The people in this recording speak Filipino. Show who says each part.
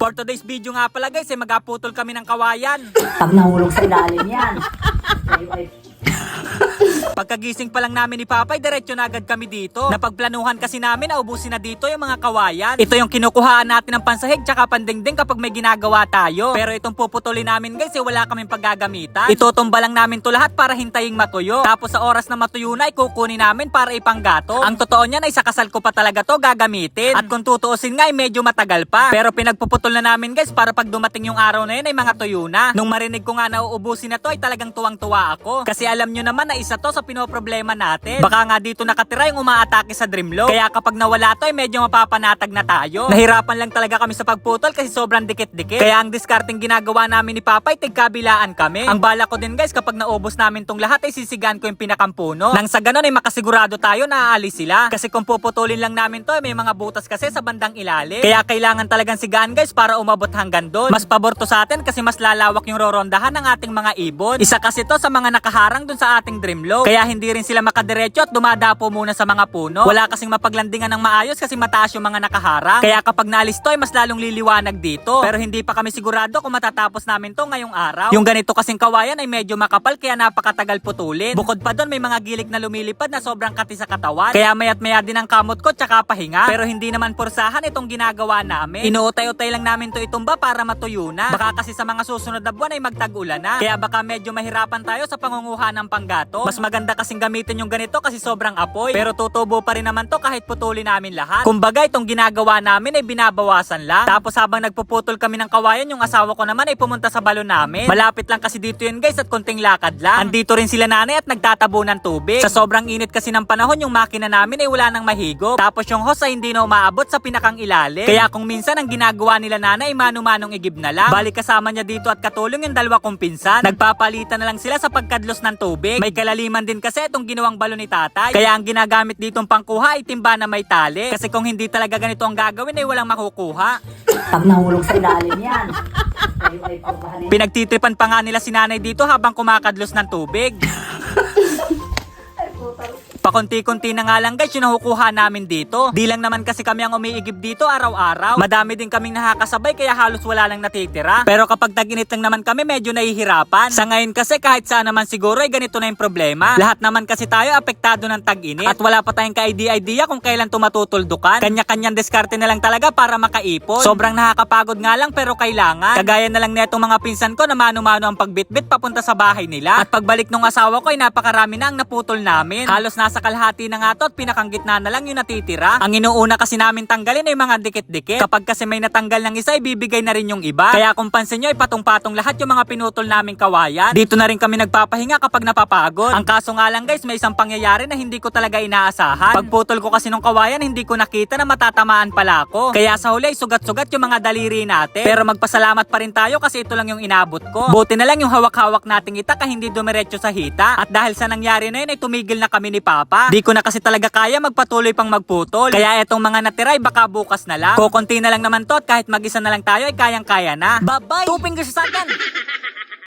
Speaker 1: For today's video nga pala guys, magaputol kami ng kawayan.
Speaker 2: Pag nahulog sa ilalim yan, kayo ay...
Speaker 1: Pagkagising pa lang namin ni Papay, diretso na agad kami dito. Napagplanuhan kasi namin na ubusin na dito yung mga kawayan. Ito yung kinukuhaan natin ng pansahig tsaka pandingding kapag may ginagawa tayo. Pero itong puputulin namin guys, wala kaming paggagamitan. Itutumba lang namin to lahat para hintaying matuyo. Tapos sa oras na matuyo na, kukunin namin para ipanggato. Ang totoo niyan ay sa kasal ko pa talaga to gagamitin. At kung tutuusin nga ay medyo matagal pa. Pero pinagpuputol na namin guys para pag dumating yung araw na yun ay mga tuyo na. Nung marinig ko nga na uubusin na to ay talagang tuwang-tuwa ako. Kasi alam nyo naman na isa to sa pinoproblema natin. Baka nga dito nakatira yung umaatake sa Dreamlock. Kaya kapag nawala to ay medyo mapapanatag na tayo. Nahirapan lang talaga kami sa pagputol kasi sobrang dikit-dikit. Kaya ang discarding ginagawa namin ni Papay, tigkabilaan kami. Ang bala ko din guys, kapag naubos namin tong lahat ay sisigaan ko yung pinakampuno. Nang sa ganun ay makasigurado tayo na aalis sila. Kasi kung puputulin lang namin to ay may mga butas kasi sa bandang ilalim. Kaya kailangan talagang sigaan guys para umabot hanggang doon. Mas pabor to sa atin kasi mas lalawak yung rorondahan ng ating mga ibon. Isa kasi to sa mga nakaharang dun sa ating Dreamlock. Kaya hindi rin sila makadiretso at dumadapo muna sa mga puno. Wala kasing mapaglandingan ng maayos kasi mataas yung mga nakaharang. Kaya kapag naalis to ay mas lalong liliwanag dito. Pero hindi pa kami sigurado kung matatapos namin to ngayong araw. Yung ganito kasing kawayan ay medyo makapal kaya napakatagal putulin. Bukod pa doon may mga gilik na lumilipad na sobrang kati sa katawan. Kaya mayat maya din ang kamot ko tsaka pahinga. Pero hindi naman porsahan itong ginagawa namin. Inuutay-utay lang namin to itumba para matuyo na. Baka kasi sa mga susunod na buwan ay magtag-ulan na. Kaya baka medyo mahirapan tayo sa pangunguha ng panggato. Mas maganda kasing gamitin yung ganito kasi sobrang apoy. Pero tutubo pa rin naman to kahit putulin namin lahat. Kumbaga itong ginagawa namin ay binabawasan lang. Tapos habang nagpuputol kami ng kawayan, yung asawa ko naman ay pumunta sa balon namin. Malapit lang kasi dito yun guys at konting lakad lang. Andito rin sila nanay at nagtatabo ng tubig. Sa sobrang init kasi ng panahon, yung makina namin ay wala nang mahigop. Tapos yung hose ay hindi na umaabot sa pinakang ilalim. Kaya kung minsan ang ginagawa nila nanay ay mano-manong igib na lang. Bali kasama niya dito at katulong yung dalawa kong pinsan. Nagpapalitan na lang sila sa pagkadlos ng tubig. May kalaliman din kasi itong ginawang balon ni tatay. Kaya ang ginagamit ditong pangkuha ay timba na may tali. Kasi kung hindi talaga ganito ang gagawin ay walang makukuha.
Speaker 2: Pag nahulog sa ilalim yan, kayo ay pagbahanin.
Speaker 1: Pinagtitripan pa nga nila si nanay dito habang kumakadlos ng tubig. Pakunti-kunti na nga lang guys yung nakukuha namin dito. Di lang naman kasi kami ang umiigib dito araw-araw. Madami din kaming nakakasabay kaya halos wala lang natitira. Pero kapag tag-init lang naman kami medyo nahihirapan. Sa ngayon kasi kahit saan naman siguro ay ganito na yung problema. Lahat naman kasi tayo apektado ng tag-init. At wala pa tayong ka-idea kung kailan tumatutuldukan. Kanya-kanyang diskarte na lang talaga para makaipon. Sobrang nakakapagod nga lang pero kailangan. Kagaya na lang netong mga pinsan ko na mano-mano ang pagbitbit papunta sa bahay nila. At pagbalik ng asawa ko ay napakarami na ang naputol namin. Halos nasa kalahati na nga to at pinakang gitna na lang yung natitira. Ang inuuna kasi namin tanggalin ay mga dikit-dikit. Kapag kasi may natanggal ng isa, ibibigay na rin yung iba. Kaya kung pansin nyo, ay patong-patong lahat yung mga pinutol naming kawayan. Dito na rin kami nagpapahinga kapag napapagod. Ang kaso nga lang guys, may isang pangyayari na hindi ko talaga inaasahan. Pagputol ko kasi ng kawayan, hindi ko nakita na matatamaan pala ako. Kaya sa huli, sugat-sugat yung mga daliri natin. Pero magpasalamat pa rin tayo kasi ito lang yung inabot ko. Buti na lang yung hawak-hawak nating itak ay hindi dumiretso sa hita. At dahil sa nangyari na yun, ay tumigil na kami ni Papa. Di ko na kasi talaga kaya magpatuloy pang magputol. Kaya etong mga natira ay baka bukas na lang. Kukunti na lang naman to at kahit mag-isa na lang tayo ay kayang-kaya na. Bye-bye! 2 fingers sa akin!